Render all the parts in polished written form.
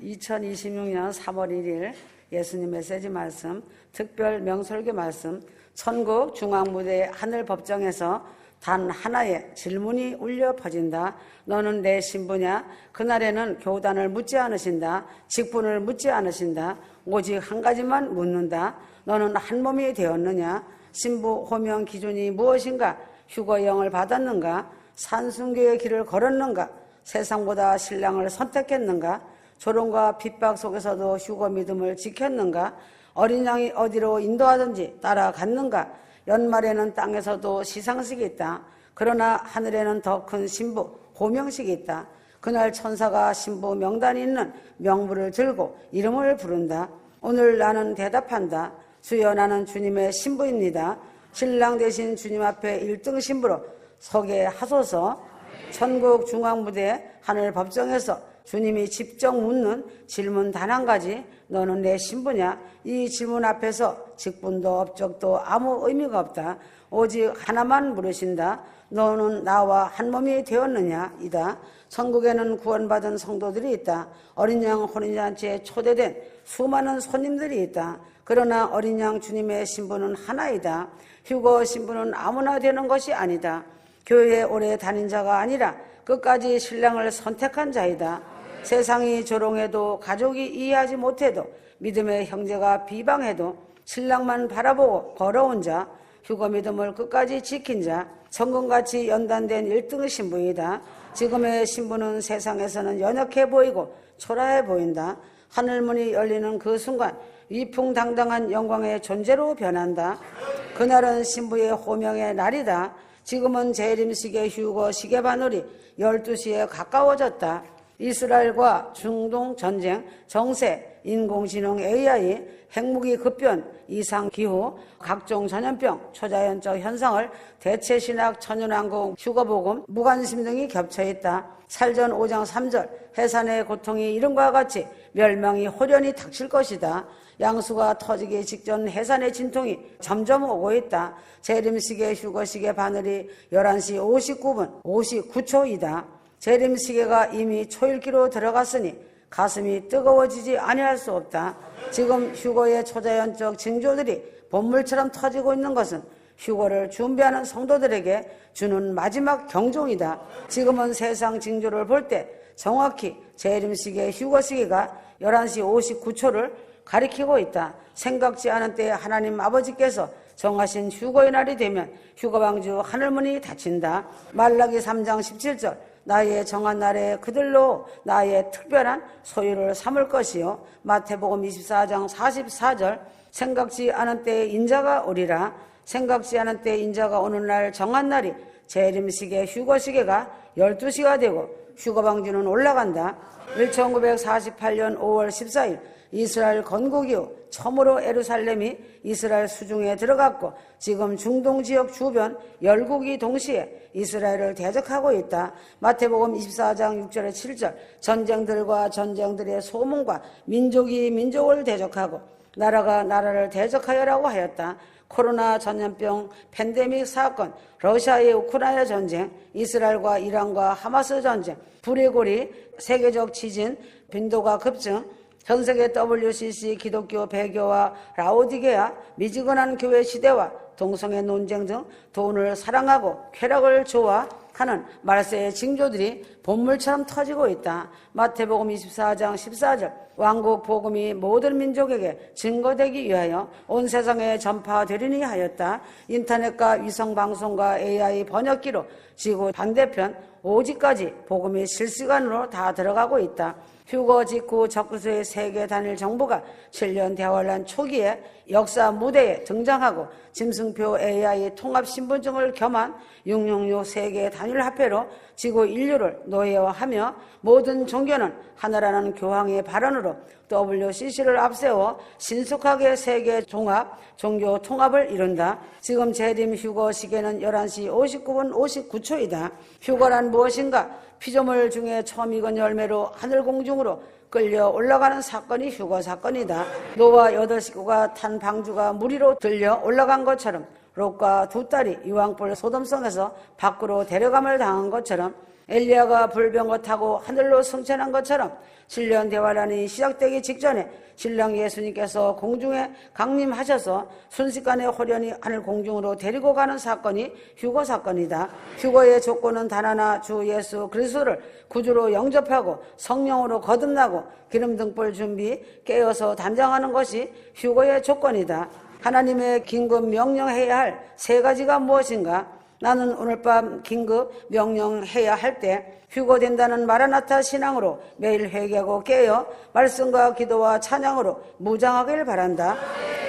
2026년 3월 1일 예수님 메시지 말씀, 특별 명설교 말씀, 천국 중앙무대 하늘법정에서 단 하나의 질문이 울려 퍼진다. 너는 내 신부냐? 그날에는 교단을 묻지 않으신다. 직분을 묻지 않으신다. 오직 한 가지만 묻는다. 너는 한 몸이 되었느냐? 신부 호명 기준이 무엇인가? 휴거형을 받았는가? 산순교의 길을 걸었는가? 세상보다 신랑을 선택했는가? 조롱과 핍박 속에서도 휴거 믿음을 지켰는가? 어린 양이 어디로 인도하든지 따라갔는가? 연말에는 땅에서도 시상식이 있다. 그러나 하늘에는 더 큰 신부 호명식이 있다. 그날 천사가 신부 명단이 있는 명부를 들고 이름을 부른다. 오늘 나는 대답한다. 주여, 나는 주님의 신부입니다. 신랑 되신 주님 앞에 1등 신부로 서게 하소서. 천국 중앙무대 하늘 법정에서 주님이 직접 묻는 질문 단 한 가지, 너는 내 신부냐? 이 질문 앞에서 직분도 업적도 아무 의미가 없다. 오직 하나만 물으신다. 너는 나와 한 몸이 되었느냐? 이다. 천국에는 구원받은 성도들이 있다. 어린 양 혼인잔치에 초대된 수많은 손님들이 있다. 그러나 어린 양 주님의 신부는 하나이다. 휴거 신부는 아무나 되는 것이 아니다. 교회에 오래 다닌 자가 아니라 끝까지 신랑을 선택한 자이다. 세상이 조롱해도 가족이 이해하지 못해도 믿음의 형제가 비방해도 신랑만 바라보고 걸어온 자, 휴거 믿음을 끝까지 지킨 자, 천금같이 연단된 1등 신부이다. 지금의 신부는 세상에서는 연약해 보이고 초라해 보인다. 하늘문이 열리는 그 순간 위풍당당한 영광의 존재로 변한다. 그날은 신부의 호명의 날이다. 지금은 재림식의 휴거 시계바늘이 12시에 가까워졌다. 이스라엘과 중동 전쟁, 정세, 인공지능 AI, 핵무기 급변, 이상기후, 각종 전염병, 초자연적 현상을 대체신학, 천연왕국, 휴거복음, 무관심 등이 겹쳐있다. 살전 5장 3절, 해산의 고통이 이름과 같이 멸망이 호련히 닥칠 것이다. 양수가 터지기 직전 해산의 진통이 점점 오고 있다. 재림식의 휴거식의 바늘이 11시 59분 59초이다. 재림시계가 이미 초읽기로 들어갔으니 가슴이 뜨거워지지 아니할 수 없다. 지금 휴거의 초자연적 징조들이 본물처럼 터지고 있는 것은 휴거를 준비하는 성도들에게 주는 마지막 경종이다. 지금은 세상 징조를 볼 때 정확히 재림시계 휴거시계가 11시 59초를 가리키고 있다. 생각지 않은 때에 하나님 아버지께서 정하신 휴거의 날이 되면 휴거방주 하늘문이 닫힌다. 말라기 3장 17절, 나의 정한 날에 그들로 나의 특별한 소유를 삼을 것이요. 마태복음 24장 44절, 생각지 않은 때에 인자가 오리라. 생각지 않은 때에 인자가 오는 날 정한 날이 재림시계 휴거시계가 12시가 되고 휴거방주는 올라간다. 1948년 5월 14일 이스라엘 건국 이후 처음으로 예루살렘이 이스라엘 수중에 들어갔고 지금 중동 지역 주변 열국이 동시에 이스라엘을 대적하고 있다. 마태복음 24장 6절에 7절, 전쟁들과 전쟁들의 소문과 민족이 민족을 대적하고 나라가 나라를 대적하여라고 하였다. 코로나 전염병 팬데믹 사건, 러시아의 우크라이나 전쟁, 이스라엘과 이란과 하마스 전쟁, 불의 고리, 세계적 지진, 빈도가 급증, 전세계 WCC, 기독교 배교와 라오디게아, 미지근한 교회 시대와 동성애 논쟁 등 돈을 사랑하고 쾌락을 좋아하는 말세의 징조들이 본물처럼 터지고 있다. 마태복음 24장 14절, 왕국 복음이 모든 민족에게 증거되기 위하여 온 세상에 전파되리니 하였다. 인터넷과 위성방송과 AI 번역기로 지구 반대편 오지까지 복음이 실시간으로 다 들어가고 있다. 휴거 직후 적그리스도의 세계 단일 정부가 7년 대환란 초기에 역사 무대에 등장하고 짐승표 AI 통합신분증을 겸한 666 세계 단일 화폐로 지구 인류를 노예화하며 모든 종교는 하나라는 교황의 발언으로 WCC를 앞세워 신속하게 세계 종합, 종교 통합을 이룬다. 지금 재림 휴거 시계는 11시 59분 59초이다. 휴거란 무엇인가? 피조물 중에 처음 익은 열매로 하늘 공중으로 끌려 올라가는 사건이 휴거 사건이다. 노아 8식구가 탄 방주가 물 위로 들려 올라간 것처럼 롯과 두 딸이 유황불 소돔성에서 밖으로 데려감을 당한 것처럼 엘리야가 불병거 타고 하늘로 승천한 것처럼 7년 대환란이 시작되기 직전에 신랑 예수님께서 공중에 강림하셔서 순식간에 호련히 하늘 공중으로 데리고 가는 사건이 휴거 사건이다. 휴거의 조건은 단 하나, 주 예수 그리스도를 구주로 영접하고 성령으로 거듭나고 기름 등불 준비, 깨어서 담장하는 것이 휴거의 조건이다. 하나님의 긴급 명령해야 할 세 가지가 무엇인가? 나는 오늘 밤 긴급 명령해야 할 때 휴거된다는 마라나타 신앙으로 매일 회개하고 깨어 말씀과 기도와 찬양으로 무장하길 바란다.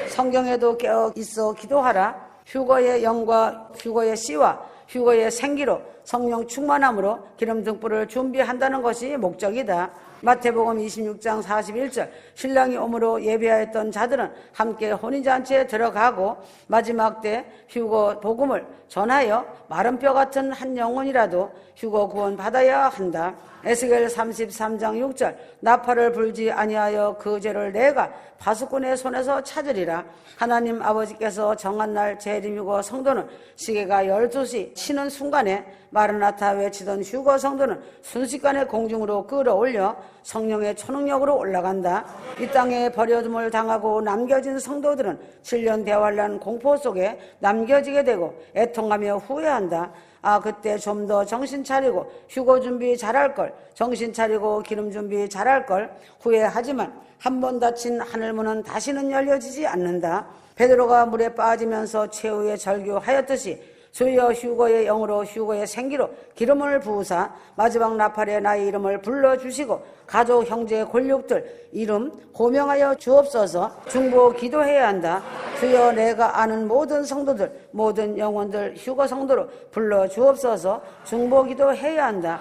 성경에도 깨어 있어 기도하라. 휴거의 영과 휴거의 씨와 휴거의 생기로 성령 충만함으로 기름 등불을 준비한다는 것이 목적이다. 마태복음 26장 41절 신랑이 오므로 예배하였던 자들은 함께 혼인잔치에 들어가고 마지막 때 휴거 복음을 전하여 마른 뼈 같은 한 영혼이라도 휴거 구원 받아야 한다. 에스겔 33장 6절 나팔을 불지 아니하여 그 죄를 내가 바수꾼의 손에서 찾으리라. 하나님 아버지께서 정한 날 재림이고 성도는 시계가 12시 치는 순간에 마르나타 외치던 휴거 성도는 순식간에 공중으로 끌어올려 성령의 초능력으로 올라간다. 이 땅에 버려둠을 당하고 남겨진 성도들은 7년 대환란 공포 속에 남겨지게 되고 애통하며 후회한다. 그때 좀 더 정신 차리고 휴거 준비 잘할 걸, 정신 차리고 기름 준비 잘할 걸 후회하지만 한 번 닫힌 하늘문은 다시는 열려지지 않는다. 베드로가 물에 빠지면서 최후의 절규하였듯이 주여 휴거의 영으로 휴거의 생기로 기름을 부으사 마지막 나팔에 나의 이름을 불러주시고 가족 형제 권력들 이름 호명하여 주옵소서. 중보 기도해야 한다. 주여 내가 아는 모든 성도들 모든 영혼들 휴거 성도로 불러주옵소서. 중보 기도해야 한다.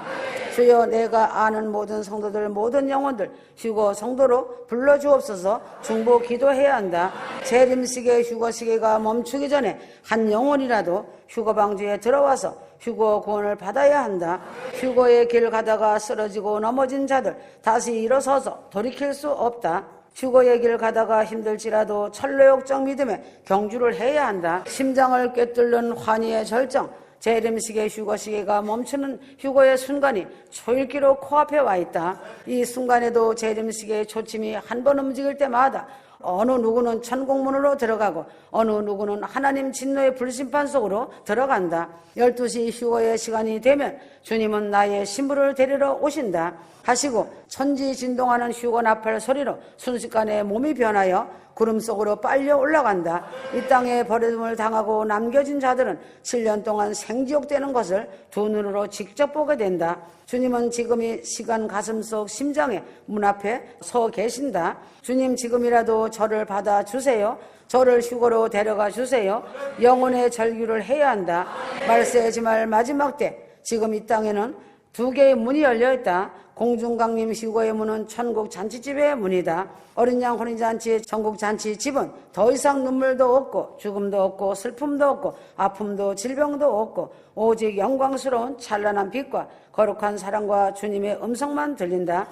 주여 내가 아는 모든 성도들 모든 영혼들 휴거 성도로 불러주옵소서. 중보 기도해야 한다. 재림식의 휴거 시계가 멈추기 전에 한 영혼이라도 휴거 방주에 들어와서 휴거 구원을 받아야 한다. 휴거의 길 가다가 쓰러지고 넘어진 자들 다시 일어서서 돌이킬 수 없다. 휴거의 길 가다가 힘들지라도 철로역정 믿음에 경주를 해야 한다. 심장을 꿰뚫는 환희의 절정, 재림식의 휴거 시계가 멈추는 휴거의 순간이 초읽기로 코앞에 와 있다. 이 순간에도 재림식의 초침이 한 번 움직일 때마다 어느 누구는 천국문으로 들어가고 어느 누구는 하나님 진노의 불심판 속으로 들어간다. 12시 휴거의 시간이 되면 주님은 나의 신부를 데리러 오신다 하시고 천지진동하는 휴거 나팔 소리로 순식간에 몸이 변하여 구름 속으로 빨려 올라간다. 이 땅에 버림을 당하고 남겨진 자들은 7년 동안 생지옥되는 것을 두 눈으로 직접 보게 된다. 주님은 지금 이 시간 가슴속 심장의 문 앞에 서 계신다. 주님 지금이라도 저를 받아주세요. 저를 휴거로 데려가 주세요. 영혼의 절규를 해야 한다. 말세지말 마지막 때 지금 이 땅에는 두 개의 문이 열려있다. 공중강림 휴거의 문은 천국 잔치집의 문이다. 어린 양 혼인잔치의 천국 잔치집은 더 이상 눈물도 없고 죽음도 없고 슬픔도 없고 아픔도 질병도 없고 오직 영광스러운 찬란한 빛과 거룩한 사랑과 주님의 음성만 들린다.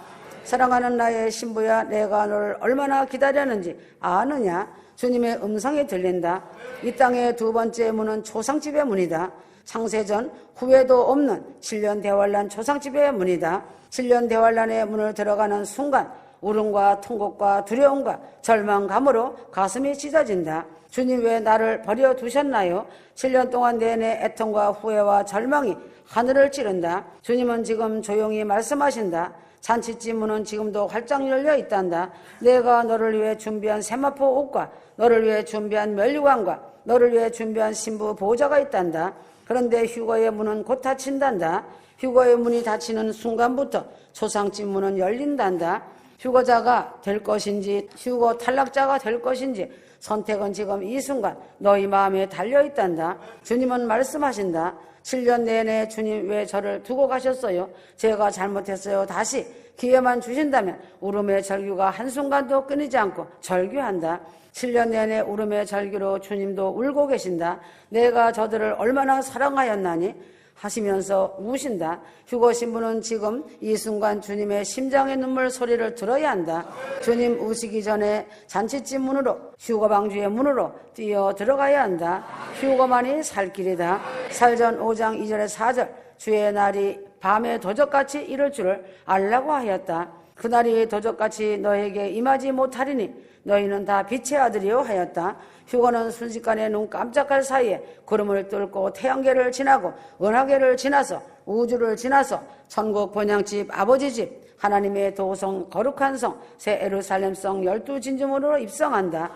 사랑하는 나의 신부야, 내가 너를 얼마나 기다렸는지 아느냐? 주님의 음성이 들린다. 이 땅의 두 번째 문은 초상집의 문이다. 창세전 후회도 없는 7년 대환란 초상집의 문이다. 7년 대환란의 문을 들어가는 순간 울음과 통곡과 두려움과 절망감으로 가슴이 찢어진다. 주님 왜 나를 버려두셨나요? 7년 동안 내내 애통과 후회와 절망이 하늘을 찌른다. 주님은 지금 조용히 말씀하신다. 잔치집 문은 지금도 활짝 열려 있단다. 내가 너를 위해 준비한 세마포 옷과 너를 위해 준비한 면류관과 너를 위해 준비한 신부 보좌가 있단다. 그런데 휴거의 문은 곧 닫힌단다. 휴거의 문이 닫히는 순간부터 초상집 문은 열린단다. 휴거자가 될 것인지 휴거 탈락자가 될 것인지 선택은 지금 이 순간 너희 마음에 달려있단다. 주님은 말씀하신다. 7년 내내 주님 왜 저를 두고 가셨어요? 제가 잘못했어요. 다시 기회만 주신다면 울음의 절규가 한순간도 끊이지 않고 절규한다. 7년 내내 울음의 절규로 주님도 울고 계신다. 내가 저들을 얼마나 사랑하였나니 하시면서 우신다. 휴거 신부는 지금 이 순간 주님의 심장의 눈물 소리를 들어야 한다. 주님 우시기 전에 잔치집 문으로 휴거 방주의 문으로 뛰어 들어가야 한다. 휴거만이 살 길이다. 살전 5장 2절에 4절 주의 날이 밤에 도적같이 이룰 줄을 알라고 하였다. 그날이 도적같이 너에게 임하지 못하리니 너희는 다 빛의 아들이요 하였다. 휴거는 순식간에 눈 깜짝할 사이에 구름을 뚫고 태양계를 지나고 은하계를 지나서 우주를 지나서 천국 본향집 아버지 집 하나님의 도성 거룩한 성 새 예루살렘 성 12진주문으로 입성한다.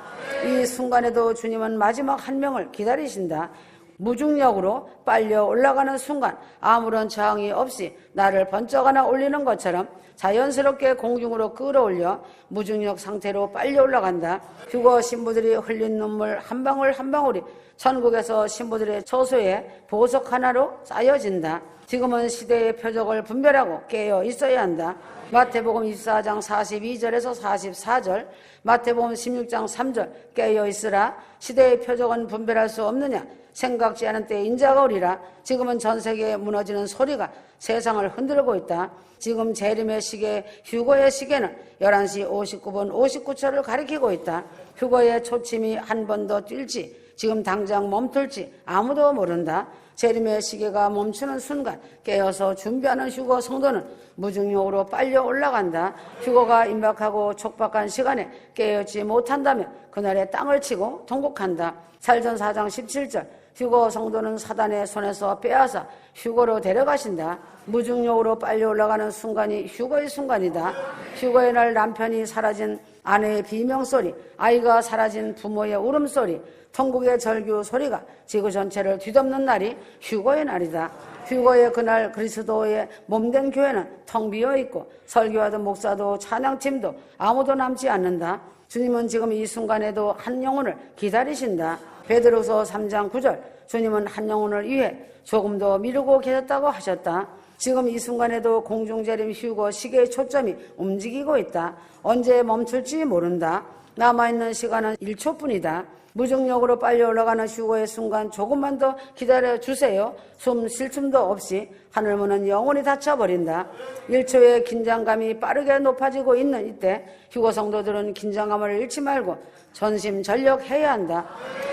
이 순간에도 주님은 마지막 한 명을 기다리신다. 무중력으로 빨려 올라가는 순간 아무런 저항이 없이 나를 번쩍 하나 올리는 것처럼 자연스럽게 공중으로 끌어올려 무중력 상태로 빨리 올라간다. 휴거 신부들이 흘린 눈물 한 방울 한 방울이 천국에서 신부들의 처소에 보석 하나로 쌓여진다. 지금은 시대의 표적을 분별하고 깨어 있어야 한다. 마태복음 24장 42절에서 44절, 마태복음 16장 3절 깨어 있으라. 시대의 표적은 분별할 수 없느냐. 생각지 않은 때에 인자가 오리라. 지금은 전 세계에 무너지는 소리가 세상을 흔들고 있다. 지금 재림의 시계, 휴거의 시계는 11시 59분 59초를 가리키고 있다. 휴거의 초침이 한 번 더 뛸지 지금 당장 멈출지 아무도 모른다. 재림의 시계가 멈추는 순간 깨어서 준비하는 휴거 성도는 무중력으로 빨려 올라간다. 휴거가 임박하고 촉박한 시간에 깨어있지 못한다면 그날에 땅을 치고 통곡한다. 살전 4장 17절 휴거 성도는 사단의 손에서 빼앗아 휴거로 데려가신다. 무중력으로 빨리 올라가는 순간이 휴거의 순간이다. 휴거의 날 남편이 사라진 아내의 비명소리, 아이가 사라진 부모의 울음소리, 천국의 절규 소리가 지구 전체를 뒤덮는 날이 휴거의 날이다. 휴거의 그날 그리스도의 몸된 교회는 텅 비어 있고 설교하던 목사도 찬양팀도 아무도 남지 않는다. 주님은 지금 이 순간에도 한 영혼을 기다리신다. 베드로서 3장 9절 주님은 한 영혼을 위해 조금도 미루고 계셨다고 하셨다. 지금 이 순간에도 공중재림 휴거 시계의 초점이 움직이고 있다. 언제 멈출지 모른다. 남아있는 시간은 1초뿐이다. 무중력으로 빨리 올라가는 휴거의 순간 조금만 더 기다려주세요. 숨 쉴 틈도 없이 하늘문은 영원히 닫혀버린다. 1초의 긴장감이 빠르게 높아지고 있는 이때 휴거 성도들은 긴장감을 잃지 말고 전심전력해야 한다.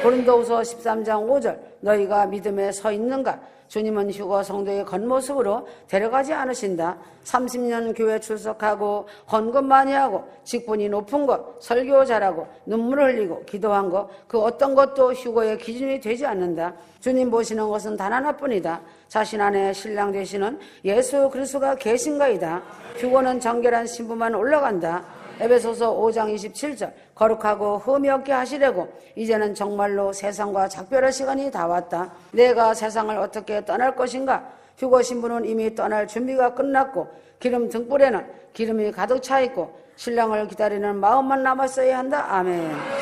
고린도후서 13장 5절 너희가 믿음에 서 있는가? 주님은 휴거 성도의 겉모습으로 데려가지 않으신다. 30년 교회 출석하고 헌금 많이 하고 직분이 높은 것, 설교 잘하고 눈물을 흘리고 기도한 것 그 어떤 것도 휴거의 기준이 되지 않는다. 주님 보시는 것은 단 하나뿐이다. 자신 안에 신랑 되시는 예수 그리스도가 계신가이다. 휴거는 정결한 신부만 올라간다. 에베소서 5장 27절 거룩하고 흠이 없게 하시려고 이제는 정말로 세상과 작별할 시간이 다 왔다. 내가 세상을 어떻게 떠날 것인가? 휴거 신부는 이미 떠날 준비가 끝났고 기름 등불에는 기름이 가득 차 있고 신랑을 기다리는 마음만 남았어야 한다. 아멘.